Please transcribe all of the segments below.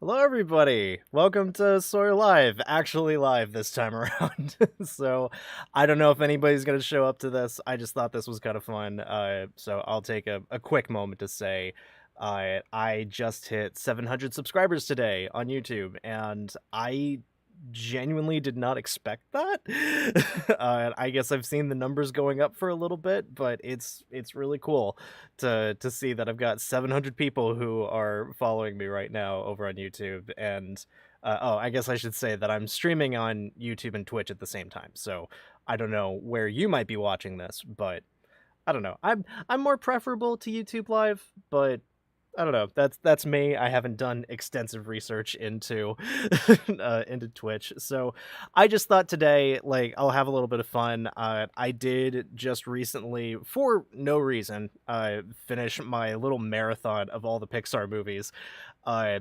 Hello, everybody. Welcome to Sawyer Live. Actually, live this time around. So, I don't know if anybody's going to show up to this. I just thought this was kind of fun. So, I'll take a quick moment to say I just hit 700 subscribers today on YouTube, and I genuinely did not expect that. I guess I've seen the numbers going up for a little bit, but it's really cool to see that I've got 700 people who are following me right now over on YouTube. And oh, I guess I should say that I'm streaming on YouTube and Twitch at the same time. So I don't know where you might be watching this, but I don't know. I'm more preferable to YouTube Live, but I don't know. That's me. I haven't done extensive research into into Twitch, so I just thought today, like, I'll have a little bit of fun. I did just recently, for no reason, finish my little marathon of all the Pixar movies. I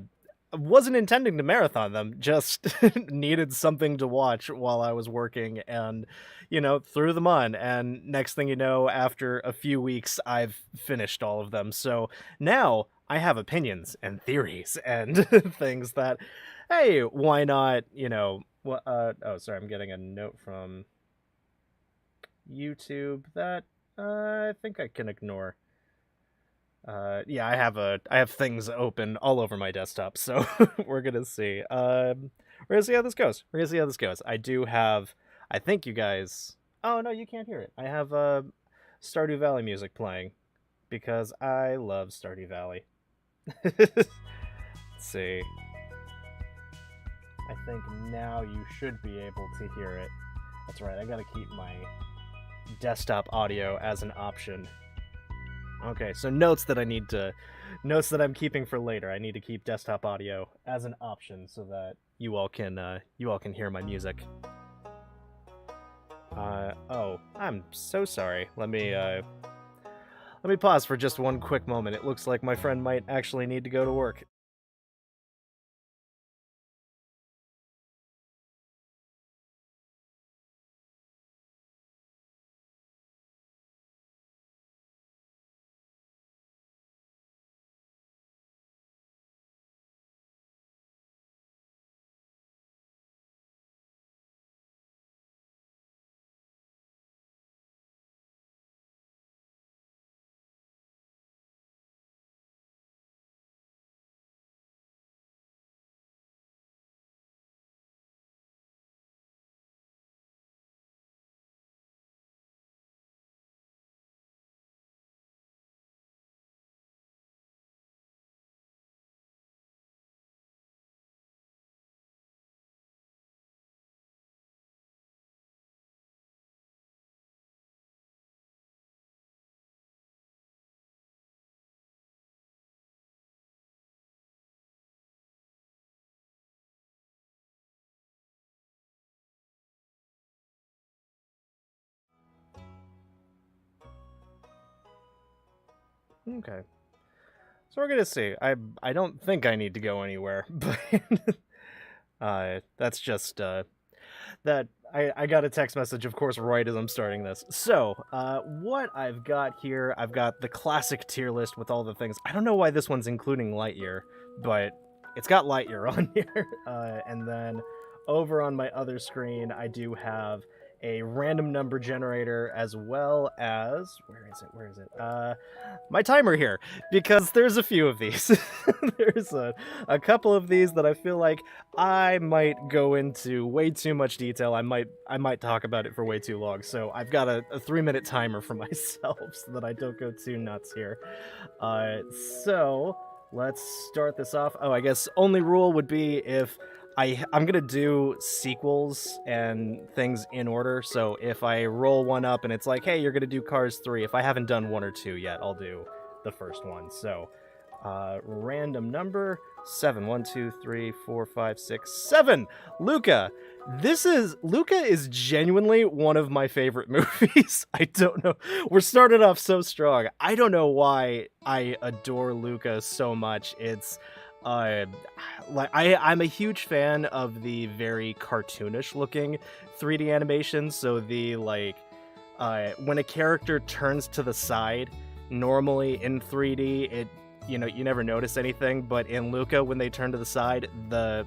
wasn't intending to marathon them, just needed something to watch while I was working, and threw them on. And next thing you know, after a few weeks, I've finished all of them. So now I have opinions and theories and things that, hey, why not? What? Oh, sorry, I'm getting a note from YouTube that I think I can ignore. Yeah, I have things open all over my desktop, so we're gonna see. We're gonna see how this goes. I do have. I think you guys. Oh no, you can't hear it. I have Stardew Valley music playing because I love Stardew Valley. Let's see. I think now you should be able to hear it. That's right. I gotta keep my desktop audio as an option. Okay, so notes that I'm keeping for later. I need to keep desktop audio as an option so that you all can hear my music. Oh, I'm so sorry. Let me pause for just one quick moment. It looks like my friend might actually need to go to work. Okay. So we're gonna see. I don't think I need to go anywhere, but that's just that I got a text message, of course, right as I'm starting this. So, what I've got here, I've got the classic tier list with all the things. I don't know why this one's including Lightyear, but it's got Lightyear on here. And then over on my other screen, I do have a random number generator as well as where is it my timer here, because there's a few of these. There's a couple of these that I feel like I might go into way too much detail. I might talk about it for way too long, so I've got a 3-minute timer for myself so that I don't go too nuts here. So let's start this off. Oh, I guess only rule would be if I'm gonna do sequels and things in order, so if I roll one up and it's like, hey, you're gonna do Cars 3, if I haven't done 1 or 2 yet, I'll do the first one. So, random number, 7. 1, 2, 3, 4, 5, 6, 7! Luca! Luca is genuinely one of my favorite movies. I don't know. We're started off so strong. I don't know why I adore Luca so much. It's like I'm a huge fan of the very cartoonish looking 3D animations. So the when a character turns to the side, normally in 3D, you never notice anything, but in Luca, when they turn to the side, the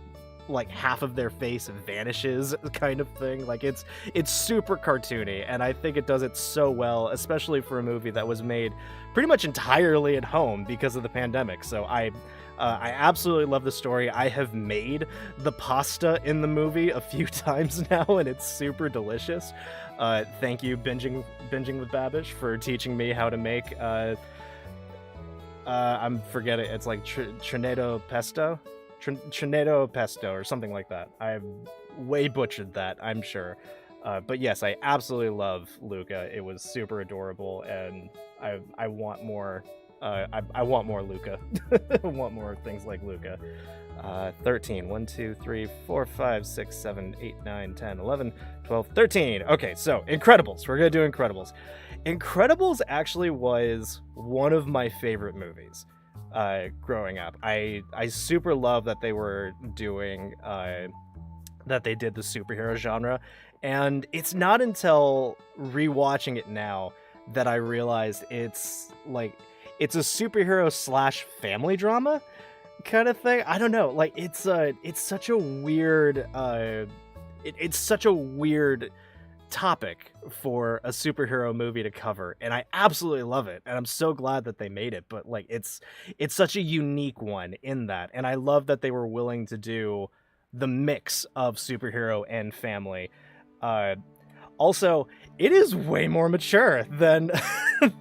like half of their face vanishes kind of thing. Like it's super cartoony, and I think it does it so well, especially for a movie that was made pretty much entirely at home because of the pandemic. So I absolutely love the story. I have made the pasta in the movie a few times now, and it's super delicious. Thank you, Binging with Babish, for teaching me how to make I'm forgetting, it's like Trinedo pesto or something like that. I've way butchered that, I'm sure. But yes, I absolutely love Luca. It was super adorable, and I want more. I want more Luca. I want more things like Luca. 13. 1, 2, 3, 4, 5, 6, 7, 8, 9, 10, 11, 12, 13. Okay, so Incredibles. We're going to do Incredibles. Incredibles actually was one of my favorite movies growing up. I super love that they were doing that they did the superhero genre, and it's not until rewatching it now that I realized it's a superhero / family drama kind of thing. I don't know, like it's such a weird it's such a weird topic for a superhero movie to cover, and I absolutely love it, and I'm so glad that they made it. But like it's such a unique one in that, and I love that they were willing to do the mix of superhero and family. Also, it is way more mature than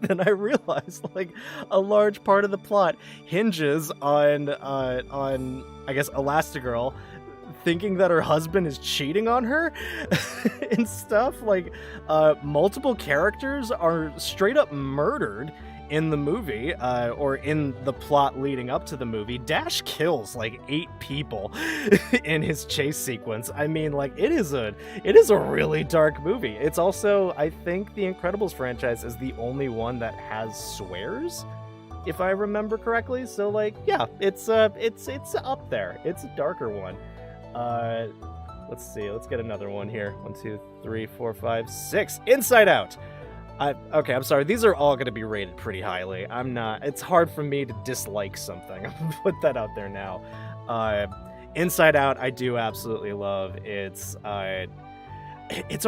than I realized. Like, a large part of the plot hinges on I guess Elastigirl thinking that her husband is cheating on her and stuff. Like, multiple characters are straight up murdered in the movie, or in the plot leading up to the movie. Dash kills like 8 people in his chase sequence. I mean, like, it is a really dark movie. It's also, I think the Incredibles franchise is the only one that has swears, if I remember correctly. So like, yeah, it's up there. It's a darker one. Let's see, let's get another one here. 1, 2, 3, 4, 5, 6. Inside Out. Okay, I'm sorry. These are all going to be rated pretty highly. It's hard for me to dislike something. I'll put that out there now. Inside Out, I do absolutely love. It's a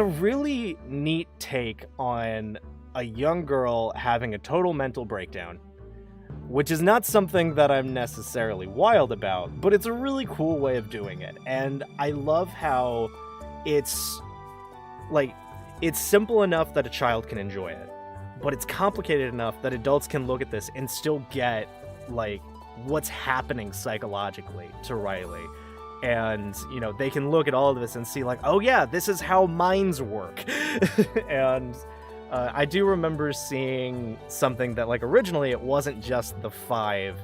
really neat take on a young girl having a total mental breakdown, which is not something that I'm necessarily wild about, but it's a really cool way of doing it. And I love how it's simple enough that a child can enjoy it, but it's complicated enough that adults can look at this and still get, like, what's happening psychologically to Riley. And, they can look at all of this and see, like, oh yeah, this is how minds work. And I do remember seeing something that, like, originally it wasn't just the 5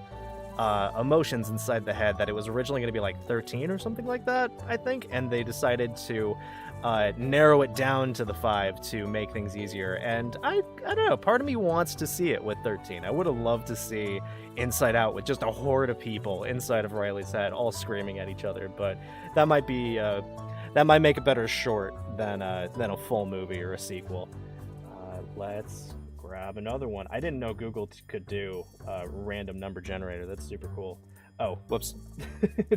emotions inside the head, that it was originally going to be like 13 or something like that, I think, and they decided to narrow it down to the 5 to make things easier. And I don't know, part of me wants to see it with 13. I would have loved to see Inside Out with just a horde of people inside of Riley's head all screaming at each other, but that might make a better short than a full movie or a sequel. Let's grab another one. I didn't know Google could do a random number generator. That's super cool. Oh, whoops.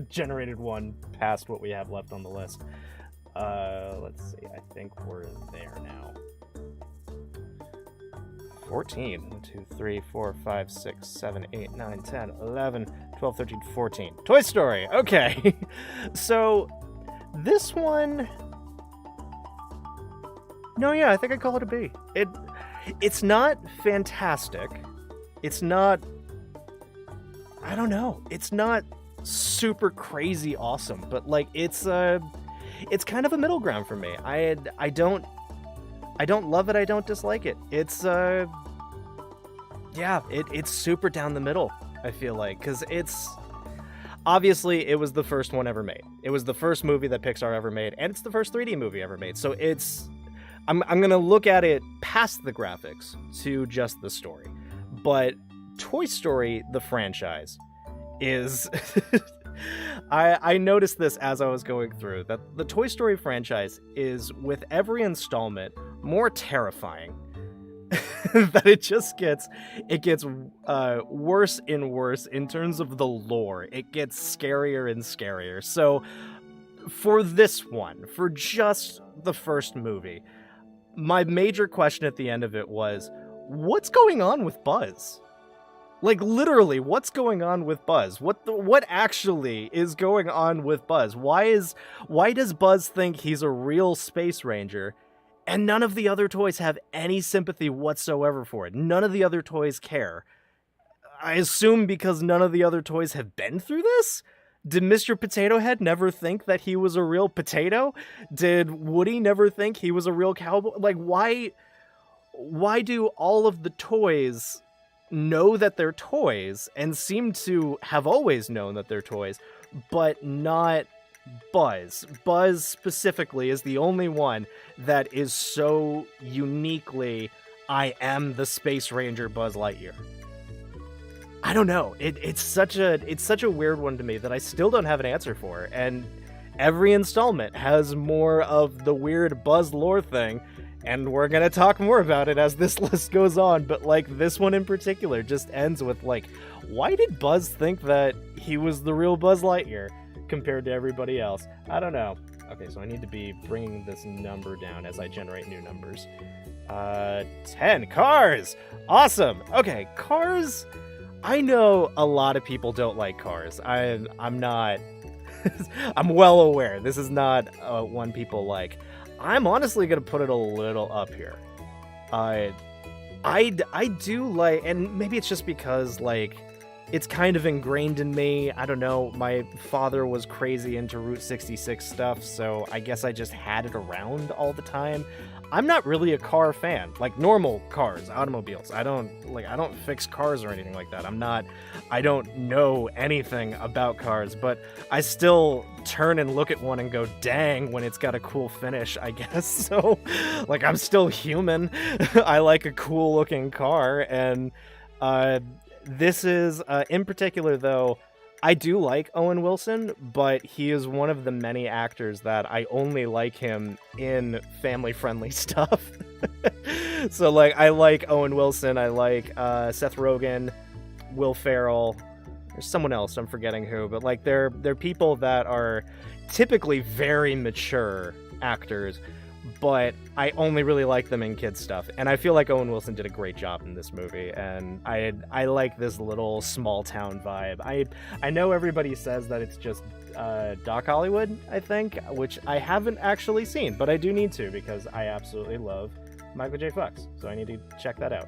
Generated one past what we have left on the list. Let's see. I think we're there now. 14. 1, 2, 3, 4, 5, 6, 7, 8, 9, 10, 11, 12, 13, 14. Toy Story. Okay. So, this one... No, yeah, I think I'd call it a B. It's not fantastic. It's not... I don't know. It's not super crazy awesome, but, like, it's kind of a middle ground for me. I don't love it, I don't dislike it. It's it's super down the middle, I feel like, because it's obviously it was the first one ever made. It was the first movie that Pixar ever made, and it's the first 3D movie ever made. So I'm gonna look at it past the graphics to just the story. But Toy Story, the franchise, is I noticed this as I was going through, that the Toy Story franchise is, with every installment, more terrifying that it gets worse and worse in terms of the lore. It gets scarier and scarier. So for this one, for just the first movie, my major question at the end of it was, what's going on with Buzz? Like, literally, what's going on with Buzz? What actually is going on with Buzz? Why does Buzz think he's a real space ranger, and none of the other toys have any sympathy whatsoever for it? None of the other toys care. I assume because none of the other toys have been through this? Did Mr. Potato Head never think that he was a real potato? Did Woody never think he was a real cowboy? Like, why do all of the toys know that they're toys and seem to have always known that they're toys, but not Buzz? Buzz specifically is the only one that is so uniquely, I am the Space Ranger Buzz Lightyear. I don't know. It's such a weird one to me that I still don't have an answer for. And every installment has more of the weird Buzz lore thing, and we're gonna talk more about it as this list goes on. But like, this one in particular just ends with like, why did Buzz think that he was the real Buzz Lightyear compared to everybody else? I don't know. Okay, so I need to be bringing this number down as I generate new numbers. 10 Cars. Awesome. Okay, Cars. I know a lot of people don't like Cars. I'm not. I'm well aware this is not one people like. I'm honestly gonna put it a little up here. I do like, and maybe it's just because like it's kind of ingrained in me. I don't know. My father was crazy into Route 66 stuff, so I guess I just had it around all the time. I'm not really a car fan, like normal cars, automobiles. I don't fix cars or anything like that. I don't know anything about cars, but I still turn and look at one and go, dang, when it's got a cool finish, I guess. So, like, I'm still human. I like a cool looking car, and this is, in particular though, I do like Owen Wilson, but he is one of the many actors that I only like him in family-friendly stuff. So, like, I like Owen Wilson, I like Seth Rogen, Will Ferrell, there's someone else, I'm forgetting who, but, like, they're people that are typically very mature actors, but I only really like them in kids stuff, and I feel like Owen Wilson did a great job in this movie, and I like this little small town vibe. I know everybody says that it's just Doc Hollywood, I think, which I haven't actually seen, but I do need to because I absolutely love Michael J. Fox, so I need to check that out.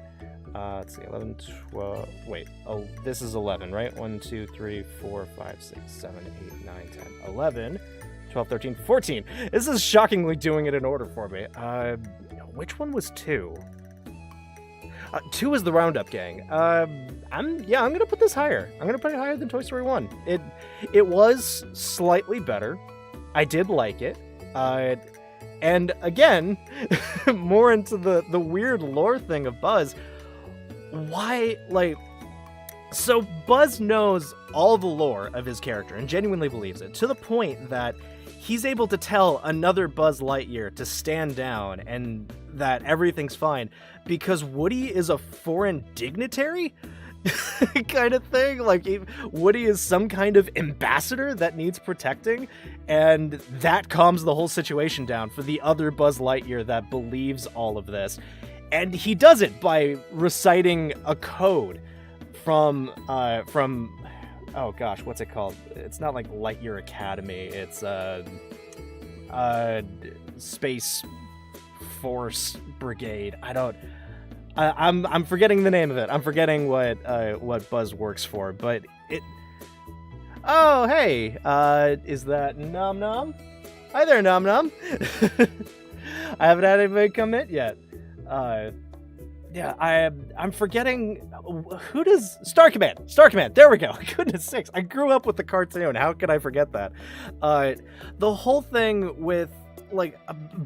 Let's see, 11, 12, wait, oh, this is 11, right? 1, 2, 3, 4, 5, 6, 7, 8, 9, 10, 11... 12, 13, 14. This is shockingly doing it in order for me. Which one was 2? 2 is the Roundup Gang. I'm gonna put this higher. I'm gonna put it higher than Toy Story 1. It was slightly better. I did like it. And again, more into the weird lore thing of Buzz. Why, like... So Buzz knows all the lore of his character and genuinely believes it, to the point that he's able to tell another Buzz Lightyear to stand down and that everything's fine because Woody is a foreign dignitary kind of thing. Like, Woody is some kind of ambassador that needs protecting, and that calms the whole situation down for the other Buzz Lightyear that believes all of this. And he does it by reciting a code from oh gosh, what's it called? It's not like Lightyear Academy. It's Space Force Brigade. I'm forgetting the name of it. I'm forgetting what Buzz works for, but it... Oh, hey, is that Nom Nom? Hi there, Nom Nom. I haven't had anybody come in yet. Yeah, I'm forgetting, who does... Star Command, there we go. Goodness sakes, I grew up with the cartoon, how could I forget that? The whole thing with, like,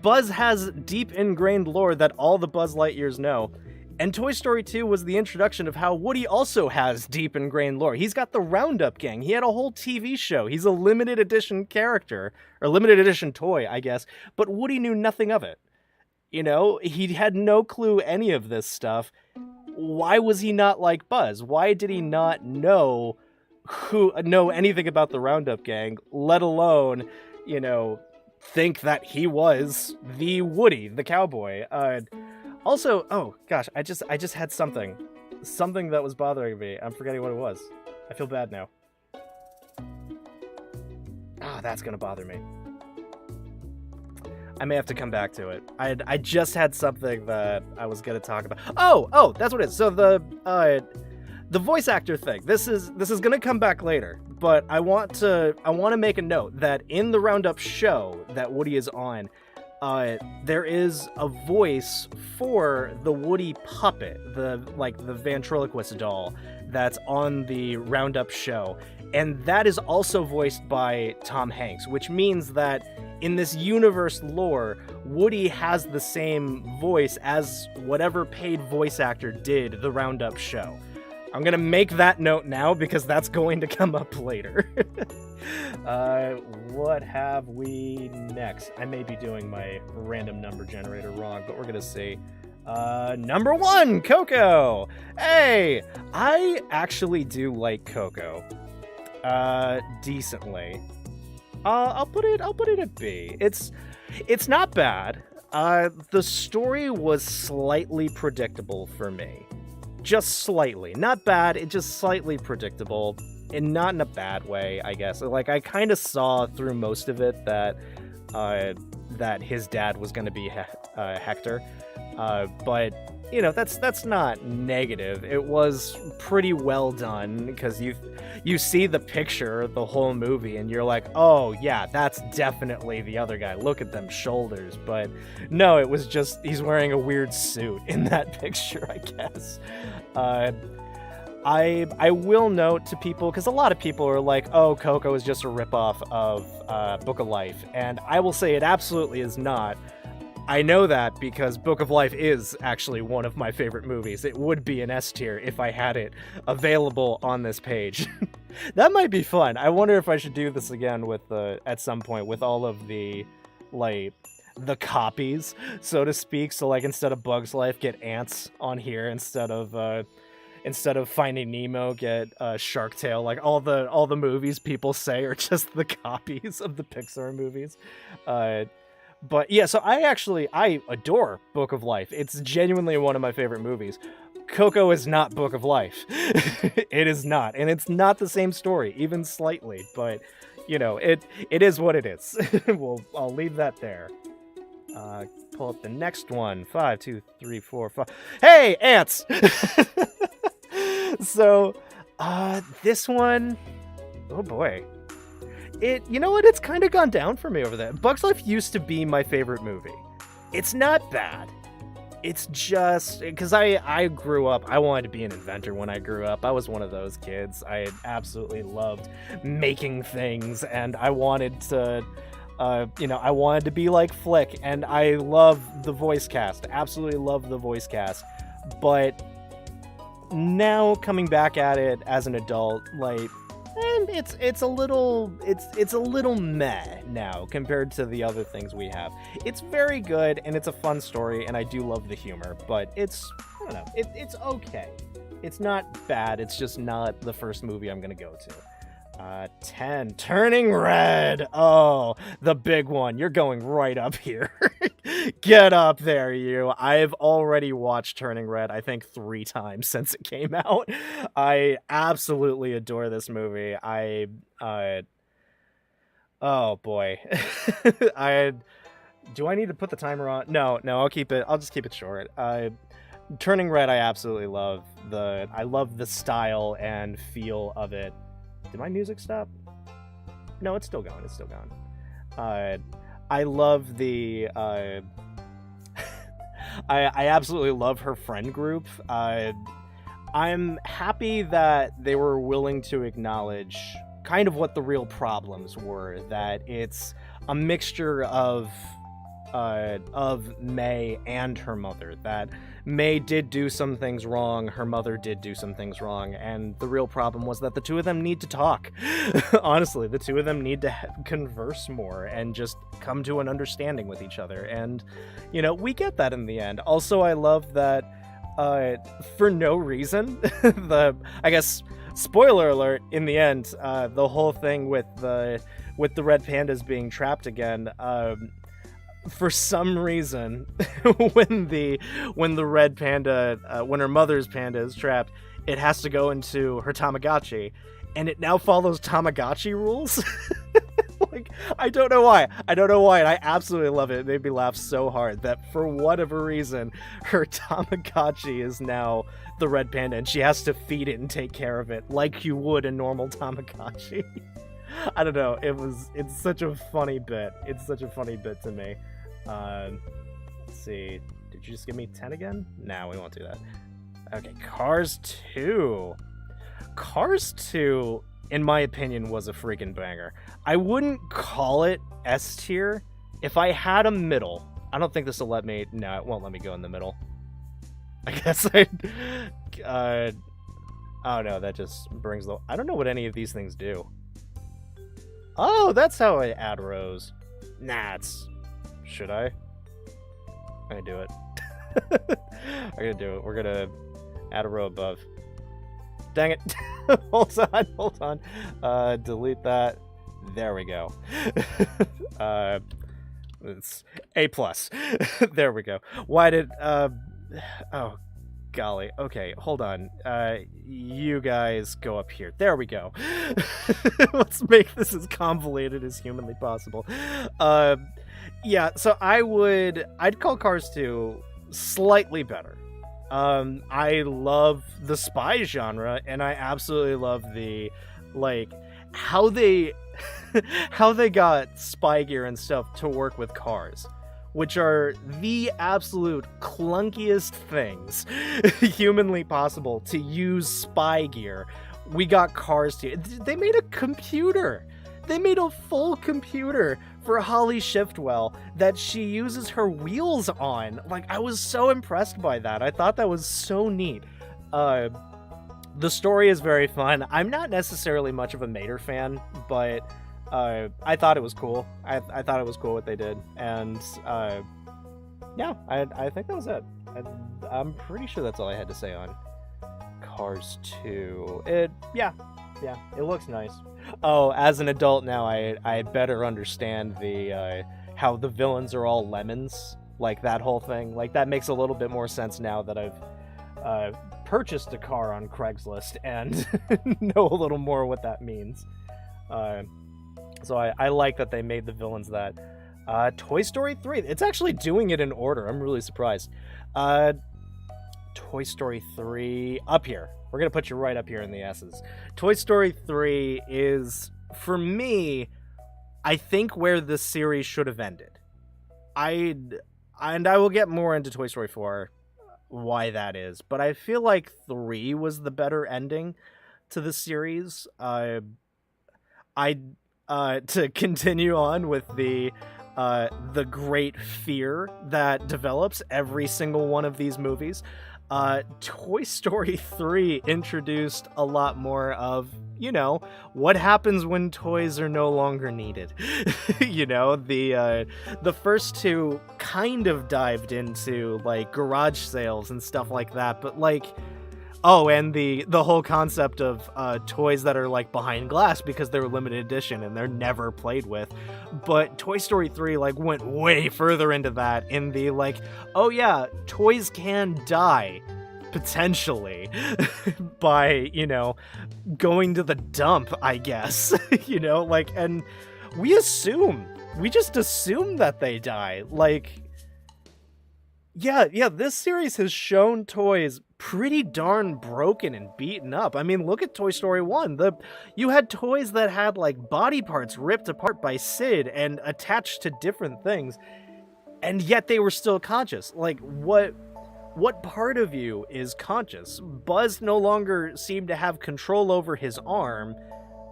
Buzz has deep ingrained lore that all the Buzz Lightyears know, and Toy Story 2 was the introduction of how Woody also has deep ingrained lore. He's got the Roundup Gang, he had a whole TV show, he's a limited edition character, or limited edition toy, I guess, but Woody knew nothing of it. You know, he had no clue any of this stuff. Why was he not like Buzz? Why did he not know anything about the Roundup gang, let alone, you know, think that he was the Woody, the cowboy? Also, oh gosh, I just had something that was bothering me. I'm forgetting what it was. I feel bad now. That's gonna bother me. I may have to come back to it. I just had something that I was gonna talk about. Oh, that's what it is. So the voice actor thing. This is gonna come back later, but I want to make a note that in the Roundup show that Woody is on, there is a voice for the Woody puppet, the ventriloquist doll that's on the Roundup show, and that is also voiced by Tom Hanks, which means that in this universe lore, Woody has the same voice as whatever paid voice actor did the Roundup show. I'm gonna make that note now because that's going to come up later. What have we next? I may be doing my random number generator wrong, but we're gonna see. Number 1, Coco! Hey! I actually do like Coco. Decently. I'll put it at B. It's not bad. The story was slightly predictable for me. Just slightly. Not bad, it's just slightly predictable. And not in a bad way, I guess. Like, I kind of saw through most of it that his dad was going to be Hector. But, you know, that's not negative. It was pretty well done, because you see the picture the whole movie, and you're like, oh, yeah, that's definitely the other guy. Look at them shoulders. But no, it was just, he's wearing a weird suit in that picture, I guess. I will note to people, because a lot of people are like, oh, Coco is just a ripoff of Book of Life, and I will say it absolutely is not. I know that because Book of Life is actually one of my favorite movies. It would be an S tier if I had it available on this page. That might be fun. I wonder if I should do this again with at some point with all of the, like, the copies, so to speak. So, like, instead of Bug's Life, get Ants on here. Instead of Finding Nemo, get Shark Tale. Like, all the movies people say are just the copies of the Pixar movies. But yeah, so I adore Book of Life. It's genuinely one of my favorite movies. Coco is not Book of Life. It is not. And it's not the same story, even slightly. But, you know, it is what it is. I'll leave that there. Pull up the next one. 5, 2, 3, 4, 5. Hey, ants! So, this one... Oh, boy. You know what? It's kind of gone down for me over there. Bug's Life used to be my favorite movie. It's not bad. It's just... Because I grew up... I wanted to be an inventor when I grew up. I was one of those kids. I absolutely loved making things, and I wanted to... I wanted to be like Flick, and I love the voice cast. Absolutely love the voice cast. But now, coming back at it as an adult, like... And it's a little meh now compared to the other things we have. It's very good, and it's a fun story, and I do love the humor, but it's okay. It's not bad, it's just not the first movie I'm gonna go to. 10, Turning Red. Oh, the big one. You're going right up here. Get up there, you. I've already watched Turning Red, I think 3 times since it came out. I absolutely adore this movie. Oh boy. Do I need to put the timer on? No, I'll just keep it short. Turning Red I absolutely love. I love the style and feel of it. Did my music stop? No, it's still going. I love the... I absolutely love her friend group. I'm happy that they were willing to acknowledge kind of what the real problems were. That it's a mixture of May and her mother. That May did do some things wrong, her mother did do some things wrong, and the real problem was that the two of them need to talk. Honestly, the two of them need to converse more and just come to an understanding with each other, and, you know, we get that in the end. Also, I love that, for no reason, I guess, spoiler alert, in the end, the whole thing with the red pandas being trapped again, for some reason, when the red panda, when her mother's panda is trapped, it has to go into her Tamagotchi, and it now follows Tamagotchi rules. Like, I don't know why, and I absolutely love it. It made me laugh so hard that for whatever reason, her Tamagotchi is now the red panda, and she has to feed it and take care of it like you would a normal Tamagotchi. I don't know, it's such a funny bit. It's such a funny bit to me. Let's see, did you just give me 10 again? No, we won't do that. Okay, Cars 2. Cars 2, in my opinion, was a freaking banger. I wouldn't call it S tier. If I had a middle, I don't think this will let me, no, it won't let me go in the middle. I guess oh no, that just brings the, I don't know what any of these things do. Oh, that's how I add rows. Nah, should I? I'm gonna do it. I'm gonna do it. We're gonna add a row above. Dang it. Hold on. Delete that. There we go. It's A+. There we go. Why did, oh, golly. Okay, hold on. You guys go up here. There we go. Let's make this as convoluted as humanly possible. Yeah, so I'd call Cars 2 slightly better. I love the spy genre, and I absolutely love the, like, how they got spy gear and stuff to work with cars, which are the absolute clunkiest things humanly possible to use spy gear. We got Cars to, they made a computer. They made a full computer for Holly Shiftwell that she uses her wheels on. Like, I was so impressed by that. I thought that was so neat. The story is very fun. I'm not necessarily much of a Mater fan, but I thought it was cool. I thought it was cool what they did. And yeah, I think that was it. I'm pretty sure that's all I had to say on Cars 2. Yeah, it looks nice. Oh, as an adult now, I better understand the how the villains are all lemons, like that whole thing. Like, that makes a little bit more sense now that I've purchased a car on Craigslist and know a little more what that means. So I like that they made the villains that. Toy Story 3, it's actually doing it in order. I'm really surprised. Toy Story 3, up here. We're going to put you right up here in the S's. Toy Story 3 is, for me, I think where the series should have ended. I will get more into Toy Story 4, why that is, but I feel like 3 was the better ending to the series. To continue on with the great fear that develops every single one of these movies, Toy Story 3 introduced a lot more of, you know, what happens when toys are no longer needed. You know, the first two kind of dived into, like, garage sales and stuff like that, but, like, oh, and the whole concept of toys that are, like, behind glass because they're limited edition and they're never played with. But Toy Story 3, like, went way further into that in the, like, oh yeah, toys can die, potentially, by, you know, going to the dump, I guess. You know, like, and we just assume that they die. Like, yeah, this series has shown toys pretty darn broken and beaten up. I mean, look at Toy Story 1. You had toys that had, like, body parts ripped apart by Sid and attached to different things, and yet they were still conscious. Like, what part of you is conscious? Buzz no longer seemed to have control over his arm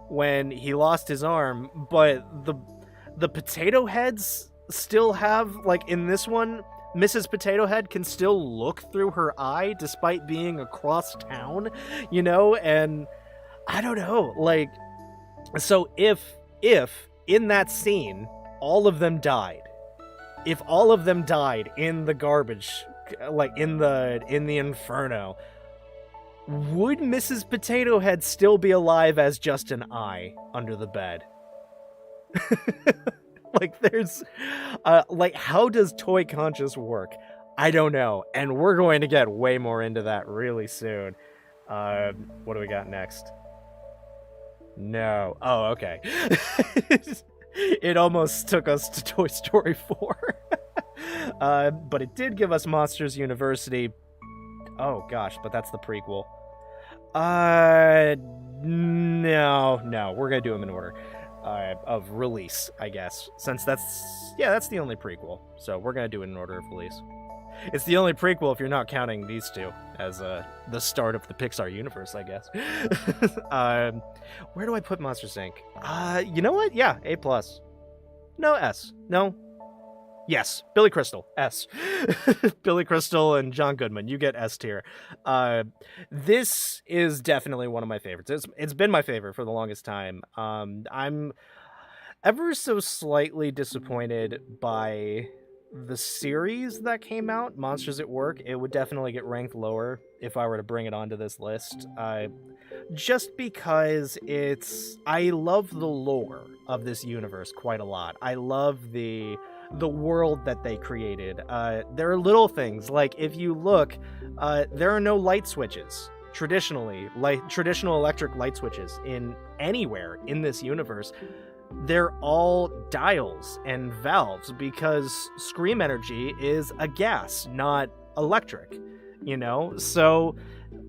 when he lost his arm, but the potato heads still have, like, in this one, Mrs. Potato Head can still look through her eye despite being across town, you know? And I don't know, like, so if in that scene all of them died, if all of them died in the garbage, like in the inferno, would Mrs. Potato Head still be alive as just an eye under the bed? Like, there's like, how does toy conscious work? I don't know, and we're going to get way more into that really soon. What do we got next? No. Oh, okay. It almost took us to Toy Story 4. But it did give us Monsters University. Oh gosh, but that's the prequel. No, we're gonna do them in order of release, I guess, since that's the only prequel, so we're gonna do it in order of release. It's the only prequel if you're not counting these two as the start of the Pixar universe, I guess. Where do I put Monsters, Inc? You know what? Yeah, A+. No, S. No. Yes, Billy Crystal, S. Billy Crystal and John Goodman, you get S tier. This is definitely one of my favorites. It's been my favorite for the longest time. I'm ever so slightly disappointed by the series that came out, Monsters at Work. It would definitely get ranked lower if I were to bring it onto this list. Just because I love the lore of this universe quite a lot. I love the world that they created. There are little things, like if you look, there are no light switches. Traditional electric light switches in anywhere in this universe. They're all dials and valves because scream energy is a gas, not electric, you know? So,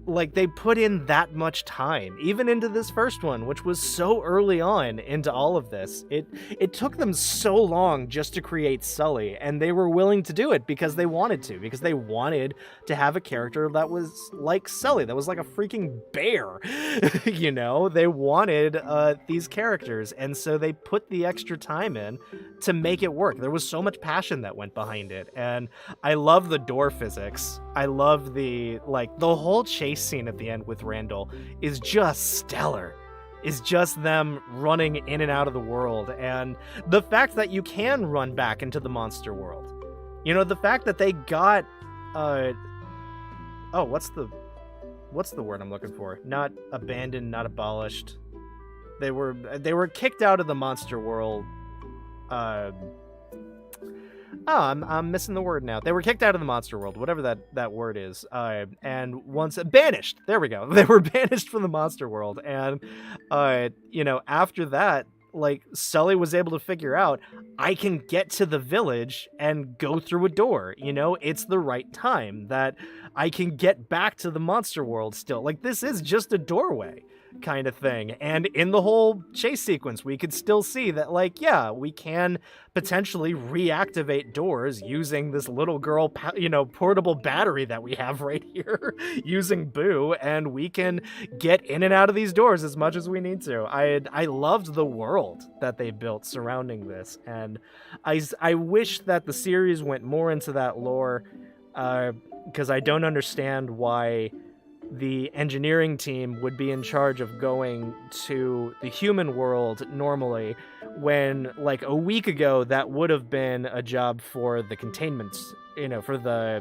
like, they put in that much time, even into this first one, which was so early on into all of this. It took them so long just to create Sully, and they were willing to do it because they wanted to have a character that was like Sully, that was like a freaking bear, you know? They wanted these characters, and so they put the extra time in to make it work. There was so much passion that went behind it, and I love the door physics. I love the whole chase scene at the end with Randall is just stellar. Is just them running in and out of the world, and the fact that you can run back into the monster world. You know, the fact that they got what's the word I'm looking for? Not abandoned, not abolished. They were kicked out of the monster world. I'm missing the word now. They were kicked out of the monster world, whatever that word is. And once banished. There we go. They were banished from the monster world. And, after that, like, Sully was able to figure out, I can get to the village and go through a door. You know, it's the right time that I can get back to the monster world still. Like, this is just a doorway kind of thing. And in the whole chase sequence, we could still see that, like, yeah, we can potentially reactivate doors using this little girl, portable battery that we have right here using Boo, and we can get in and out of these doors as much as we need to. I loved the world that they built surrounding this, and I wish that the series went more into that lore, because I don't understand why the engineering team would be in charge of going to the human world normally, when, like, a week ago that would have been a job for the containments, for the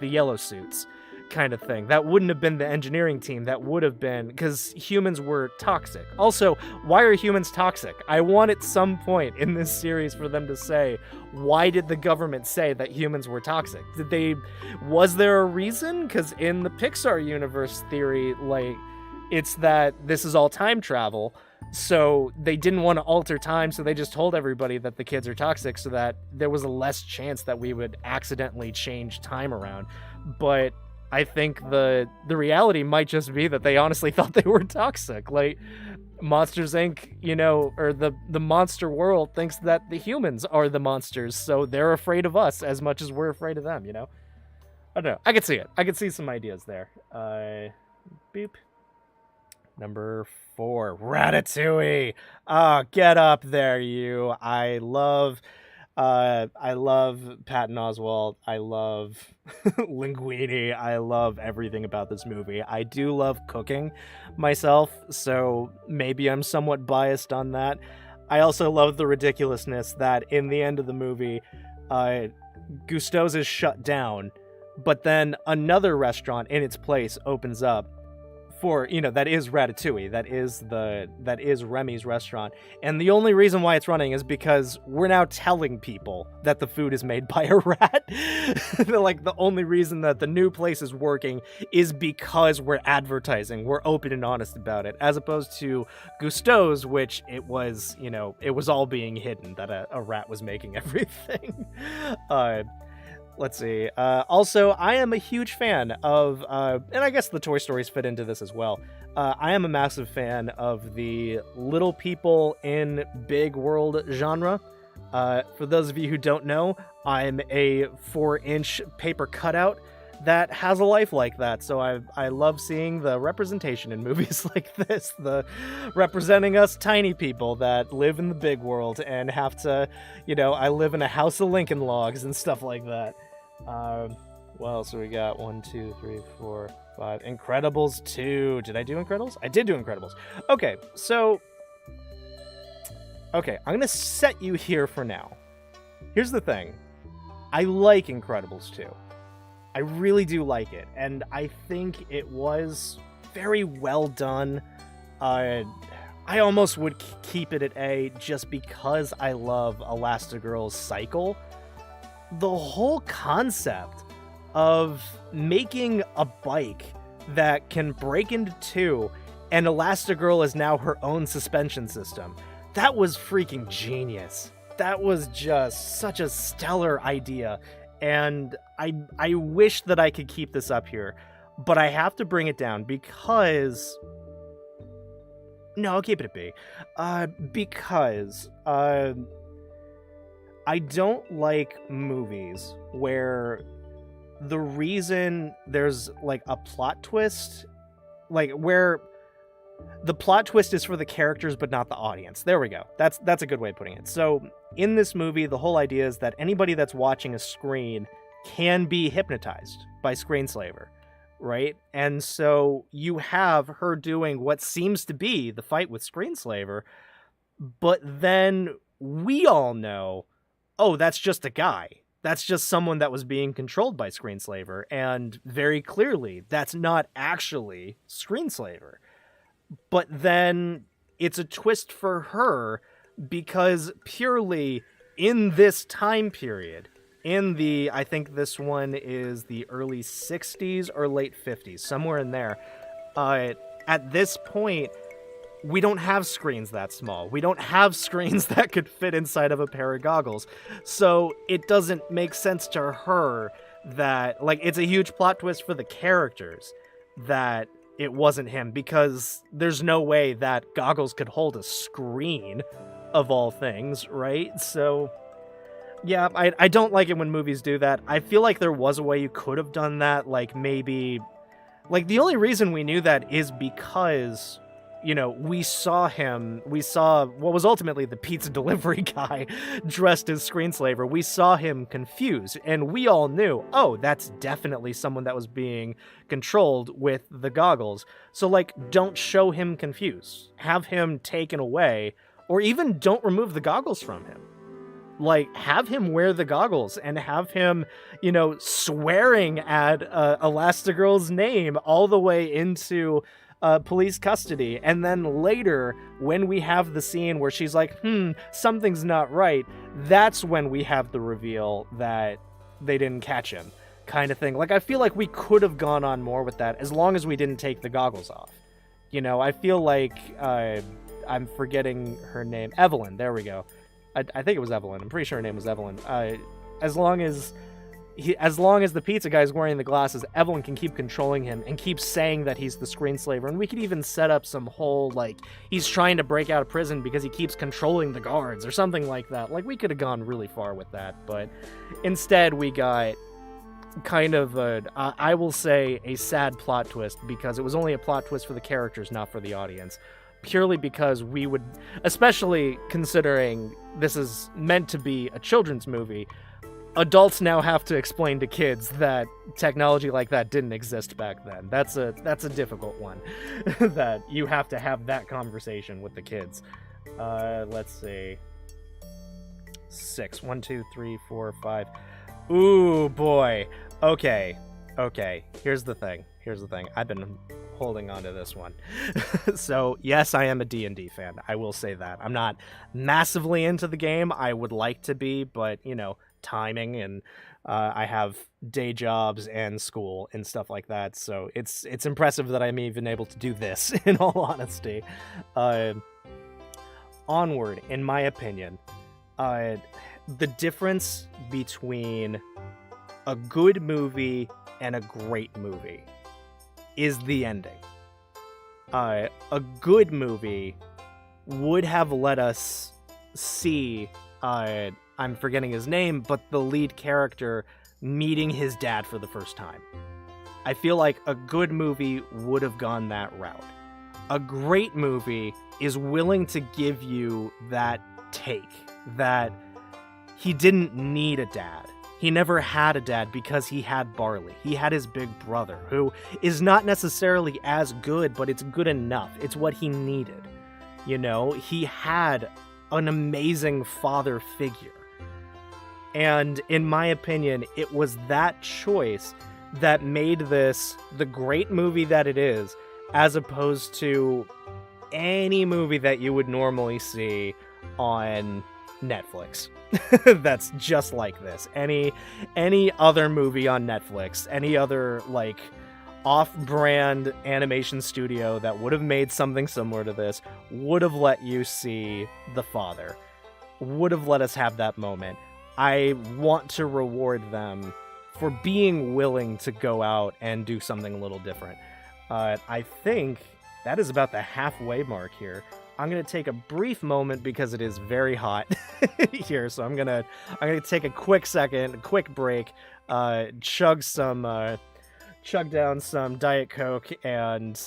yellow suits kind of thing. That wouldn't have been the engineering team. That would have been, because humans were toxic. Also, why are humans toxic? I want at some point in this series for them to say, why did the government say that humans were toxic? Was there a reason? Because in the Pixar universe theory, like, it's that this is all time travel, so they didn't want to alter time, so they just told everybody that the kids are toxic so that there was a less chance that we would accidentally change time around. But I think the reality might just be that they honestly thought they were toxic. Like, Monsters, Inc., or the monster world thinks that the humans are the monsters, so they're afraid of us as much as we're afraid of them, I don't know. I could see it. I could see some ideas there. Beep. Number 4, Ratatouille. Oh, get up there, you. I love I love Patton Oswalt. I love Linguini. I love everything about this movie. I do love cooking myself, so maybe I'm somewhat biased on that. I also love the ridiculousness that in the end of the movie, Gusteau's is shut down, but then another restaurant in its place opens up for, that is Ratatouille, that is Remy's restaurant, and the only reason why it's running is because we're now telling people that the food is made by a rat. Like, the only reason that the new place is working is because we're advertising, we're open and honest about it, as opposed to Gusteau's, which it was all being hidden that a rat was making everything. Let's see. Also, I am a huge fan of, and I guess the Toy Stories fit into this as well. I am a massive fan of the little people in big world genre. For those of you who don't know, I'm a 4-inch paper cutout that has a life like that. So I love seeing the representation in movies like this, the representing us tiny people that live in the big world and have to, I live in a house of Lincoln Logs and stuff like that. What else do we got? 1, 2, 3, 4, 5. Incredibles 2. Did I do Incredibles? I did do Incredibles. Okay, I'm gonna set you here for now. Here's the thing. I like Incredibles 2. I really do like it, and I think it was very well done. I almost would keep it at A just because I love Elastigirl's cycle. The whole concept of making a bike that can break into two and Elastigirl is now her own suspension system, that was freaking genius. That was just such a stellar idea, and I wish that I could keep this up here, but I have to bring it down because... No, I'll keep it at B. Because I don't like movies where the reason there's, like, a plot twist, like, where the plot twist is for the characters but not the audience. There we go. That's a good way of putting it. So, in this movie, the whole idea is that anybody that's watching a screen can be hypnotized by Screenslaver, right? And so you have her doing what seems to be the fight with Screenslaver, but then we all know, oh, that's just a guy. That's just someone that was being controlled by Screenslaver, and very clearly, that's not actually Screenslaver. But then it's a twist for her because purely in this time period, I think this one is the early 60s or late 50s, somewhere in there, at this point, we don't have screens that small. We don't have screens that could fit inside of a pair of goggles. So it doesn't make sense to her that, like, it's a huge plot twist for the characters that it wasn't him, because there's no way that goggles could hold a screen, of all things, right? So, yeah, I don't like it when movies do that. I feel like there was a way you could have done that, like, maybe... Like, the only reason we knew that is because... we saw what was ultimately the pizza delivery guy dressed as Screenslaver. We saw him confused, and we all knew, oh, that's definitely someone that was being controlled with the goggles. So, like, don't show him confused. Have him taken away, or even don't remove the goggles from him. Like, have him wear the goggles and have him, swearing at Elastigirl's name all the way into... police custody, and then later when we have the scene where she's like, something's not right, that's when we have the reveal that they didn't catch him, kind of thing. Like, I feel like we could have gone on more with that as long as we didn't take the goggles off. I feel like I'm forgetting her name. Evelyn, there we go. I think it was Evelyn. I'm pretty sure her name was Evelyn. As long as the pizza guy's wearing the glasses, Evelyn can keep controlling him and keep saying that he's the Screenslaver. And we could even set up some whole, like, he's trying to break out of prison because he keeps controlling the guards or something like that. Like, we could have gone really far with that, but instead we got kind of I will say, a sad plot twist, because it was only a plot twist for the characters, not for the audience. purely because we would, especially considering this is meant to be a children's movie, adults now have to explain to kids that technology like that didn't exist back then. That's a difficult one. That you have to have that conversation with the kids. Let's see. 6. 1, 2, 3, 4, 5. Ooh, boy. Okay. Here's the thing. I've been holding on to this one. So, yes, I am a D&D fan. I will say that. I'm not massively into the game. I would like to be, but, timing, and I have day jobs and school and stuff like that. So it's impressive that I'm even able to do this, in all honesty. Onward, in my opinion, the difference between a good movie and a great movie is the ending. A good movie would have let us see, I'm forgetting his name, but the lead character meeting his dad for the first time. I feel like a good movie would have gone that route. A great movie is willing to give you that take, that he didn't need a dad. He never had a dad because he had Barley. He had his big brother, who is not necessarily as good, but it's good enough. It's what he needed. He had an amazing father figure. And in my opinion, it was that choice that made this the great movie that it is, as opposed to any movie that you would normally see on Netflix. That's just like this. Any other movie on Netflix, any other off-brand animation studio that would have made something similar to this would have let you see the father, would have let us have that moment. I want to reward them for being willing to go out and do something a little different. I think that is about the halfway mark here. I'm gonna take a brief moment because it is very hot here, so I'm gonna take a quick break, chug down some Diet Coke and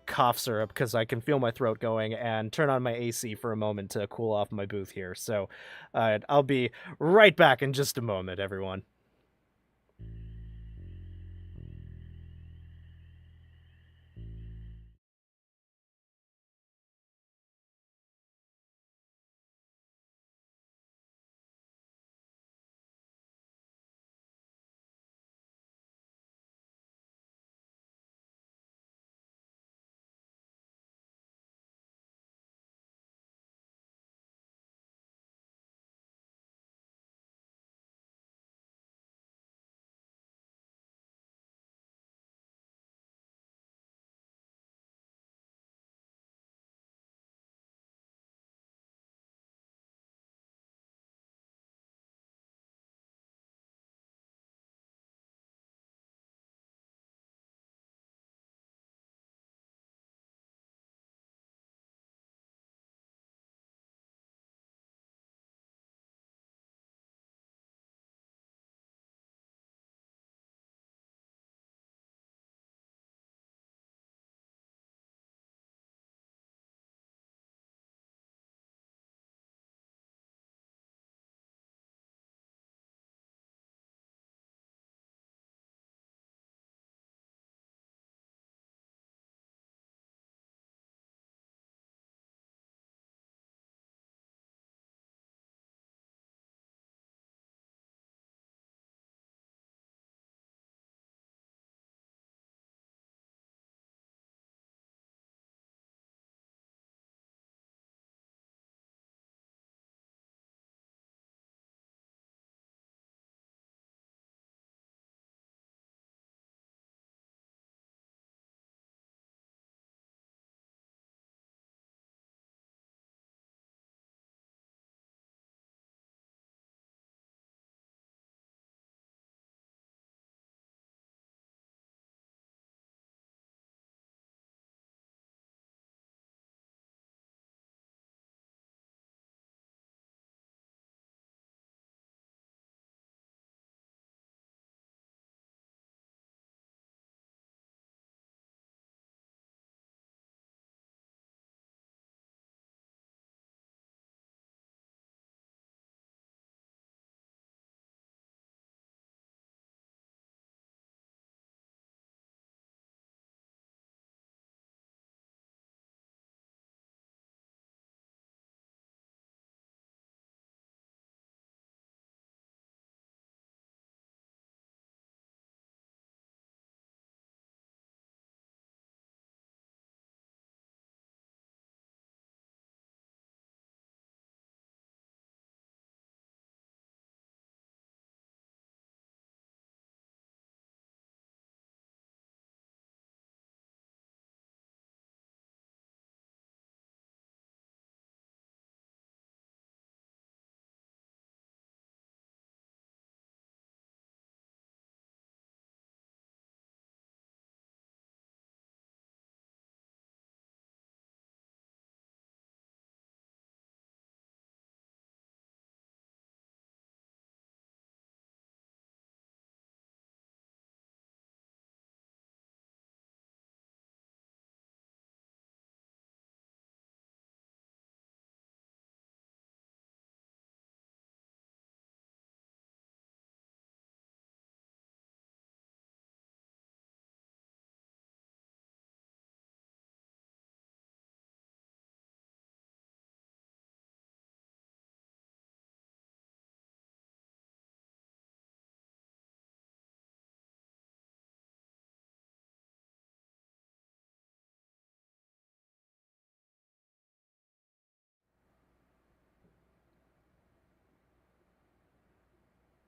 cough syrup because I can feel my throat going, and turn on my AC for a moment to cool off my booth here. So I'll be right back in just a moment, everyone.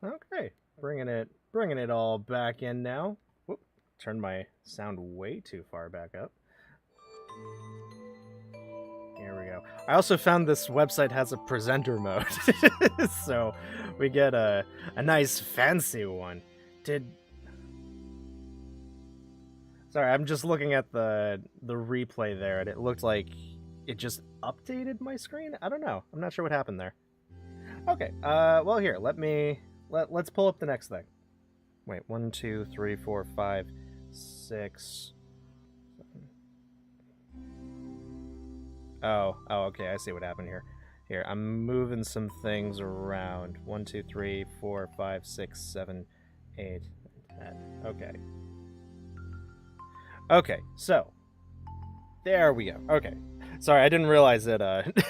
Okay, bringing it all back in now. Whoop, turned my sound way too far back up. Here we go. I also found this website has a presenter mode, so we get a nice fancy one. Sorry, I'm just looking at the replay there, and it looked like it just updated my screen. I don't know. I'm not sure what happened there. Okay. Well, here, let's pull up the next thing. Wait, 1, 2, 3, 4, 5, 6. 7. Oh, okay. I see what happened here. Here, I'm moving some things around. 1, 2, 3, 4, 5, 6, 7, 8, 10. Okay. Okay, so there we go. Okay. Sorry, I didn't realize that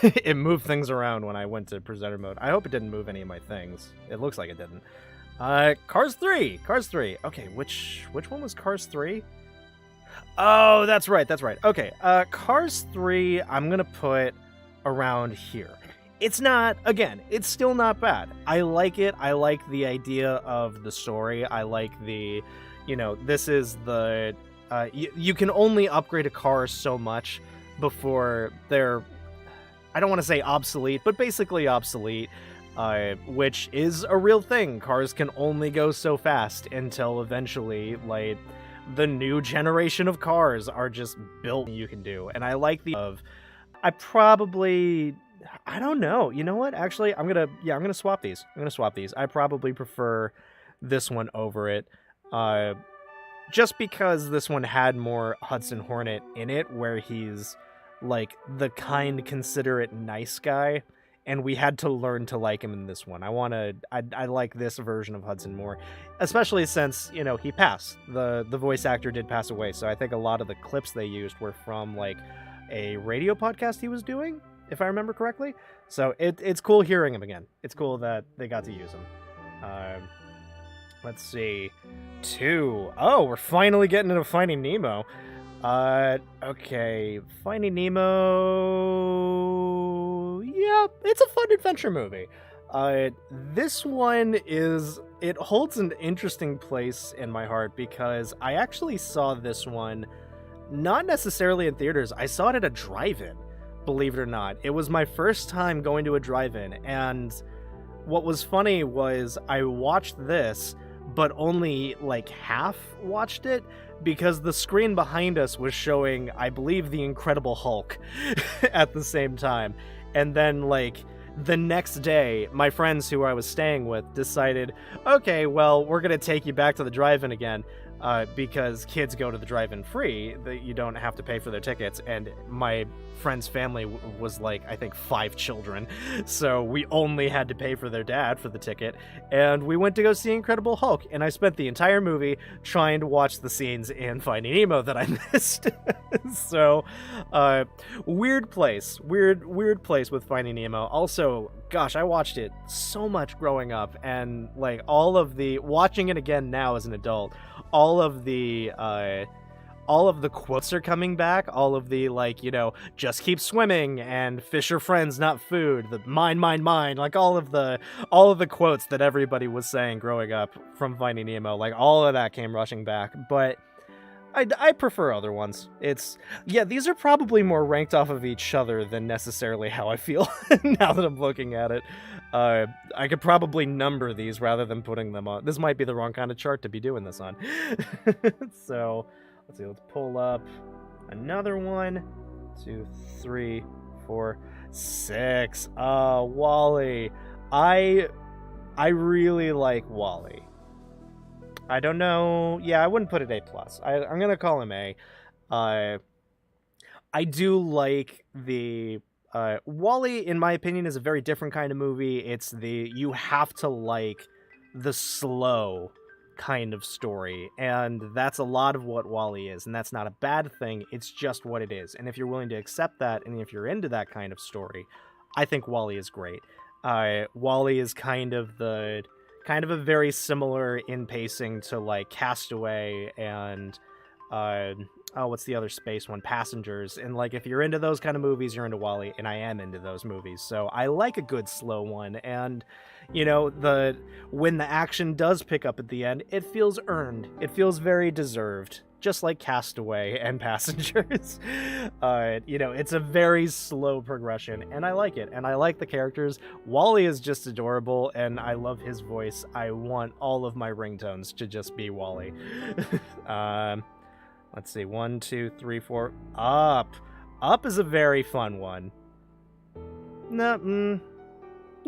it moved things around when I went to presenter mode. I hope it didn't move any of my things. It looks like it didn't. Cars 3! Cars 3. Okay, which one was Cars 3? Oh, that's right. Okay, Cars 3, I'm gonna put around here. It's not, again, it's still not bad. I like it. I like the idea of the story. I like the, this is the... you can only upgrade a car so much before they're, I don't want to say obsolete, but basically obsolete, which is a real thing. Cars can only go so fast until eventually, like, the new generation of cars are just built you can do. And I like I don't know. You know what? Actually, I'm gonna swap these. I probably prefer this one over it. Just because this one had more Hudson Hornet in it, where he's, like, the kind, considerate, nice guy, and we had to learn to like him in this one. I like this version of Hudson more, especially since, he passed. The voice actor did pass away, so I think a lot of the clips they used were from, like, a radio podcast he was doing, if I remember correctly. So it's cool hearing him again. It's cool that they got to use him. Let's see. 2. Oh, we're finally getting into Finding Nemo. Okay. Finding Nemo... Yeah, it's a fun adventure movie. This one it holds an interesting place in my heart because I actually saw this one not necessarily in theaters. I saw it at a drive-in, believe it or not. It was my first time going to a drive-in, and what was funny was I watched this, but only like half watched it because the screen behind us was showing, I believe, the Incredible Hulk at the same time. And then, like, the next day, my friends who I was staying with decided, okay, well, we're going to take you back to the drive-in again, because kids go to the drive-in free. You don't have to pay for their tickets. And my friend's family was like, I think 5 children. So we only had to pay for their dad for the ticket. And we went to go see Incredible Hulk. And I spent the entire movie trying to watch the scenes in Finding Nemo that I missed. So, weird place with Finding Nemo. Also, gosh, I watched it so much growing up. And, like, watching it again now as an adult, all of the quotes are coming back, all of the, like, just keep swimming and fish are friends, not food, the mine, like all of the quotes that everybody was saying growing up from Finding Nemo, like all of that came rushing back. But I prefer other ones. These are probably more ranked off of each other than necessarily how I feel now that I'm looking at it. I could probably number these rather than putting them on. This might be the wrong kind of chart to be doing this on. So, let's see, let's pull up another one. 2, 3, 4, 6. WALL-E. I really like WALL-E. I don't know. Yeah, I wouldn't put it A+. I'm gonna call him A. I do like the... WALL-E, in my opinion, is a very different kind of movie. It's you have to like the slow kind of story, and that's a lot of what WALL-E is, and that's not a bad thing. It's just what it is, and if you're willing to accept that, and if you're into that kind of story, I think WALL-E is great. WALL-E is kind of a very similar in pacing to, like, Castaway and what's the other space one? Passengers. And like, if you're into those kind of movies, you're into Wall-E, and I am into those movies. So I like a good slow one. And you know, when the action does pick up at the end, it feels earned. It feels very deserved, just like Castaway and Passengers. You know, it's a very slow progression, and I like it. And I like the characters. Wall-E is just adorable, and I love his voice. I want all of my ringtones to just be Wall-E. Let's see, 1, 2, 3, 4. Up. Up is a very fun one. No,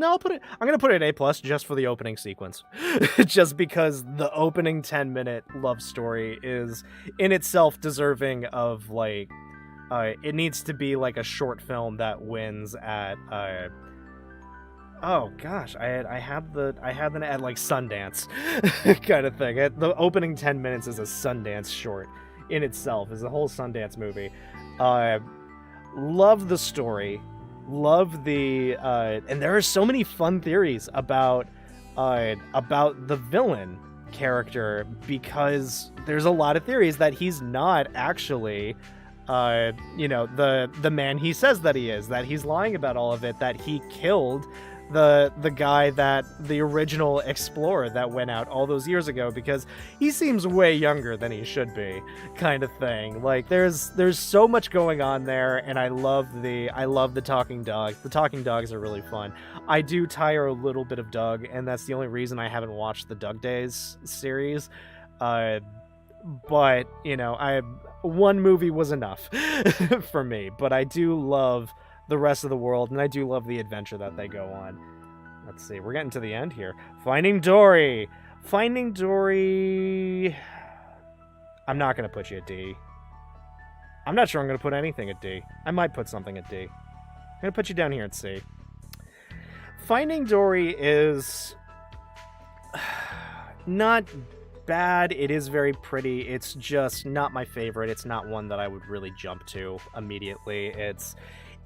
I'm gonna put it an A+ just for the opening sequence. Just because the opening 10-minute love story is in itself deserving of, like, it needs to be like a short film that wins at oh gosh, I had the at like Sundance kind of thing. The opening 10 minutes is a Sundance short in itself, is a whole Sundance movie. Love the story. Love the and there are so many fun theories about the villain character, because there's a lot of theories that he's not actually you know, the man he says that he is, that he's lying about all of it, that he killed the guy, that the original explorer that went out all those years ago, because he seems way younger than he should be, kind of thing. Like, there's so much going on there, and I love the talking dogs. The talking dogs are really fun. I do tire a little bit of Doug, and that's the only reason I haven't watched the Doug Days series. But you know, one movie was enough for me. But I do love the rest of the world, and I do love the adventure that they go on. Let's see, we're getting to the end here. Finding Dory. I'm not gonna put you at D. I'm not sure I'm gonna put anything at D. I might put something at D. I'm gonna put you down here at C. Finding Dory is not bad. It is very pretty. It's just not my favorite. It's not one that I would really jump to immediately.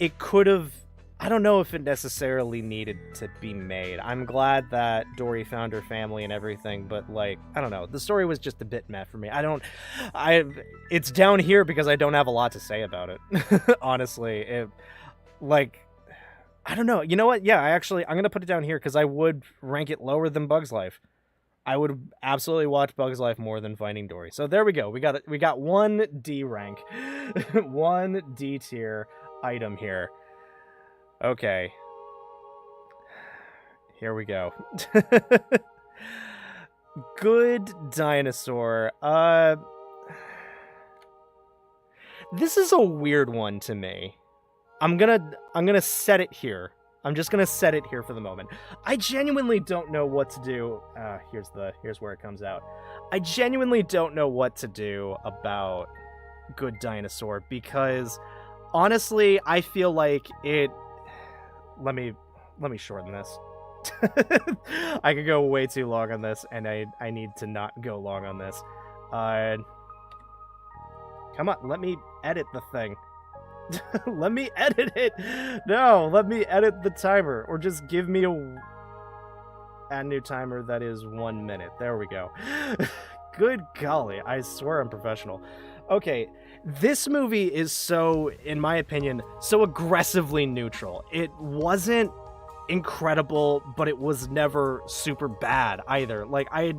It could have, I don't know if it necessarily needed to be made. I'm glad that Dory found her family and everything, but like, I don't know. The story was just a bit meh for me. It's down here because I don't have a lot to say about it. Honestly, I don't know. You know what? Yeah, I'm going to put it down here because I would rank it lower than Bug's Life. I would absolutely watch Bug's Life more than Finding Dory. So there we go. We got one D rank, one D tier item here. Okay. Here we go. Good Dinosaur. This is a weird one to me. I'm gonna set it here. I'm just gonna set it here for the moment. I genuinely don't know what to do. Here's where it comes out. I genuinely don't know what to do about Good Dinosaur, because honestly, I feel like it. Let me shorten this. I could go way too long on this, and I need to not go long on this. Come on, let me edit the thing. Let me edit it. No, let me edit the timer, or just give me add new timer that is 1 minute. There we go. Good golly, I swear I'm professional. Okay, this movie is so, in my opinion, so aggressively neutral. It wasn't incredible, but it was never super bad either. Like, I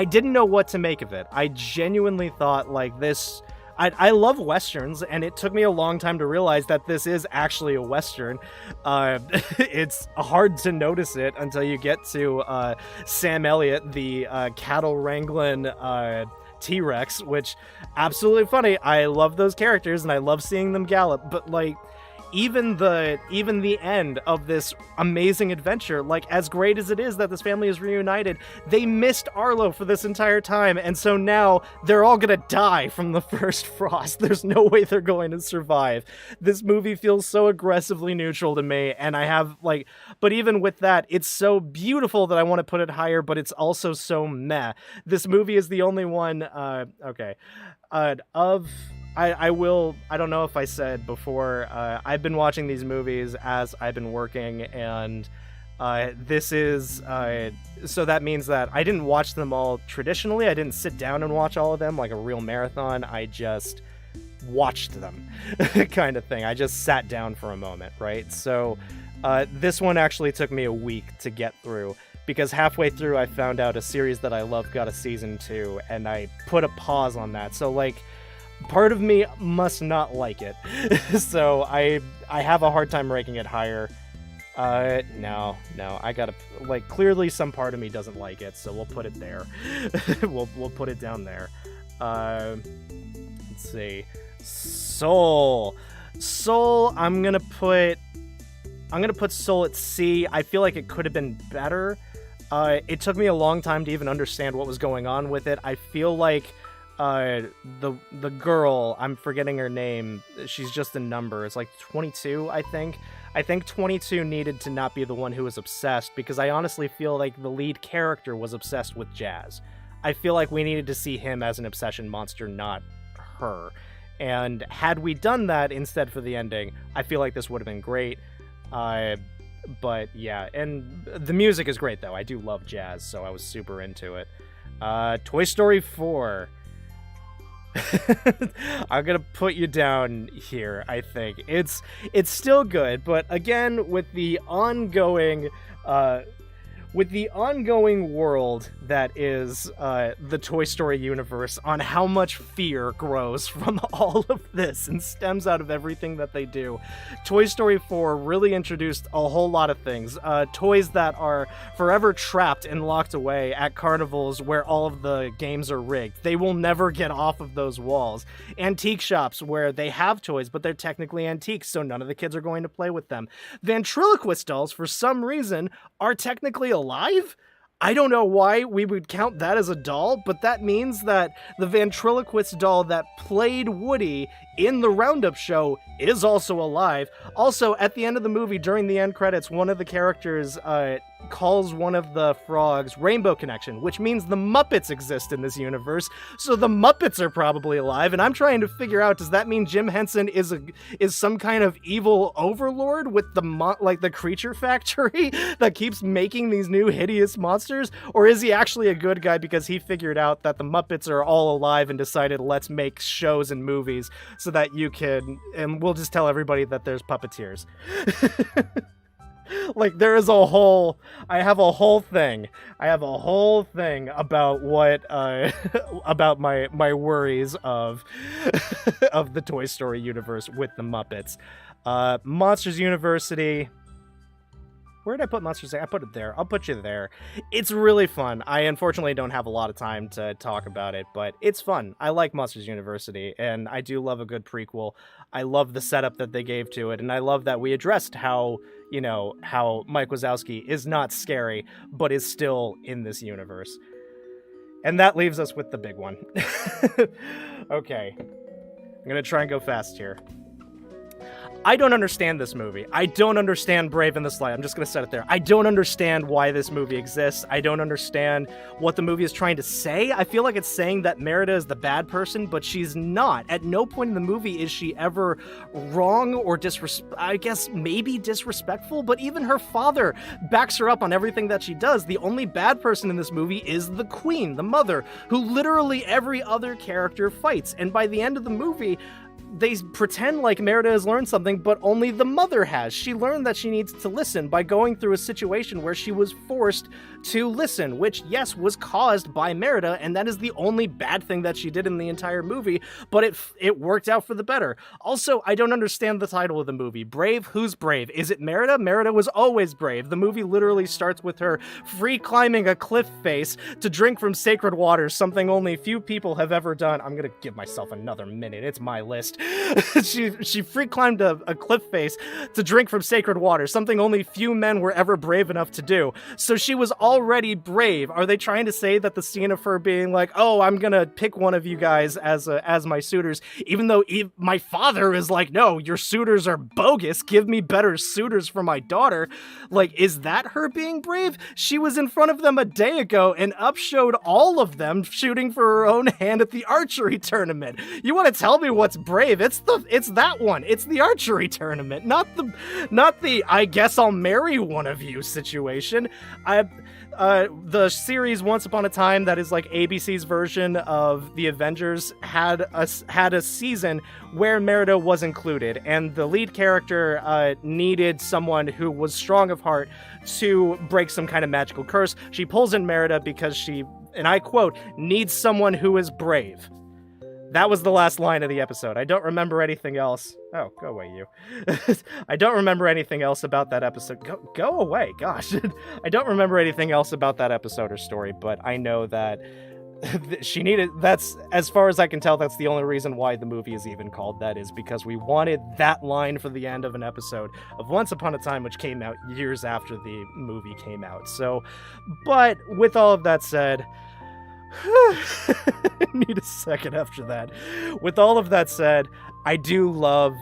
didn't know what to make of it. I genuinely thought, like, this... I love Westerns, and it took me a long time to realize that this is actually a Western. It's hard to notice it until you get to Sam Elliott, the cattle wrangling T-Rex, which, absolutely funny. I love those characters, and I love seeing them gallop, but, like, even the end of this amazing adventure, like, as great as it is that this family is reunited, they missed Arlo for this entire time, and so now they're all gonna die from the first frost. There's no way they're going to survive. This movie feels so aggressively neutral to me, and I have, like, but even with that, it's so beautiful that I want to put it higher, but it's also so meh. This movie is the only one, okay, I don't know if I said before, I've been watching these movies as I've been working, and This is so that means that I didn't watch them all traditionally. I didn't sit down and watch all of them like a real marathon. I just watched them kind of thing. I just sat down for a moment, right? So this one actually took me a week to get through, because halfway through I found out a series that I love got a season 2, and I put a pause on that. So like, part of me must not like it. So I have a hard time ranking it higher. No, I gotta, like, clearly some part of me doesn't like it, so we'll put it there. we'll put it down there. Let's see. Soul, I'm gonna put Soul at C. I feel like it could have been better. It took me a long time to even understand what was going on with it. I feel like the girl, I'm forgetting her name, she's just a number, it's like 22, I think 22 needed to not be the one who was obsessed, because I honestly feel like the lead character was obsessed with Jazz. I feel like we needed to see him as an obsession monster, not her. And had we done that instead for the ending, I feel like this would have been great. But yeah, and the music is great though. I do love Jazz, so I was super into it. Toy Story 4. I'm gonna put you down here. I think it's still good, but again, with the ongoing world that is the Toy Story universe, on how much fear grows from all of this and stems out of everything that they do. Toy Story 4 really introduced a whole lot of things. Toys that are forever trapped and locked away at carnivals where all of the games are rigged. They will never get off of those walls. Antique shops where they have toys, but they're technically antiques, so none of the kids are going to play with them. Ventriloquist dolls, for some reason, are technically alive? I don't know why we would count that as a doll, but that means that the ventriloquist doll that played Woody in the Roundup show is also alive. Also, at the end of the movie, during the end credits, one of the characters calls one of the frogs Rainbow Connection, which means the Muppets exist in this universe, so the Muppets are probably alive, and I'm trying to figure out, does that mean Jim Henson is some kind of evil overlord with the creature factory that keeps making these new hideous monsters, or is he actually a good guy because he figured out that the Muppets are all alive and decided, let's make shows and movies so that you can, and we'll just tell everybody that there's puppeteers. Like, there is a whole, I have a whole thing about what, about my worries of, of the Toy Story universe with the Muppets. Monsters University. Where did I put Monsters? I put it there. I'll put you there. It's really fun. I unfortunately don't have a lot of time to talk about it, but it's fun. I like Monsters University, and I do love a good prequel. I love the setup that they gave to it, and I love that we addressed how, you know, how Mike Wazowski is not scary, but is still in this universe. And that leaves us with the big one. Okay. I'm gonna try and go fast here. I don't understand this movie. I don't understand Brave and the Slide. I'm just going to set it there. I don't understand why this movie exists. I don't understand what the movie is trying to say. I feel like it's saying that Merida is the bad person, but she's not. At no point in the movie is she ever wrong or I guess maybe disrespectful, but even her father backs her up on everything that she does. The only bad person in this movie is the queen, the mother, who literally every other character fights. And by the end of the movie, they pretend like Merida has learned something, but only the mother has. She learned that she needs to listen by going through a situation where she was forced to listen, which, yes, was caused by Merida, and that is the only bad thing that she did in the entire movie, but it worked out for the better. Also, I don't understand the title of the movie. Brave? Who's brave? Is it Merida? Merida was always brave. The movie literally starts with her free climbing a cliff face to drink from sacred waters, something only few people have ever done. I'm gonna give myself another minute. It's my list. She free climbed a cliff face to drink from sacred water, something only few men were ever brave enough to do. So she was already brave. Are they trying to say that the scene of her being like, oh, I'm gonna pick one of you guys as my suitors, even though my father is like, no, your suitors are bogus, give me better suitors for my daughter, like, is that her being brave? She was in front of them a day ago and upshowed all of them shooting for her own hand at the archery tournament. You want to tell me what's brave? Brave. It's that one. It's the archery tournament, not the I guess I'll marry one of you situation. The series Once Upon a Time, that is like ABC's version of the Avengers, had a season where Merida was included, and the lead character needed someone who was strong of heart to break some kind of magical curse. She pulls in Merida because she, and I quote, needs someone who is brave. That was the last line of the episode. I don't remember anything else. Oh, go away, you. I don't remember anything else about that episode. Go away, gosh. I don't remember anything else about that episode or story, but I know that she needed, that's, as far as I can tell, that's the only reason why the movie is even called that, is because we wanted that line for the end of an episode of Once Upon a Time, which came out years after the movie came out. So, but with all of that said, I need a second after that. With all of that said, I do love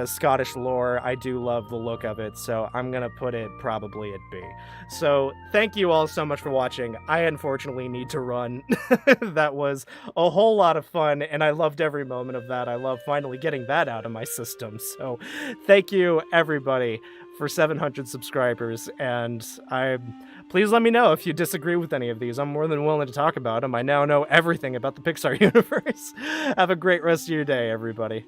Scottish lore. I do love the look of it, so I'm gonna put it probably at B. So thank you all so much for watching. I unfortunately need to run. That was a whole lot of fun, and I loved every moment of that. I love finally getting that out of my system. So thank you, everybody, for 700 subscribers, and please let me know if you disagree with any of these. I'm more than willing to talk about them. I now know everything about the Pixar universe. Have a great rest of your day, everybody.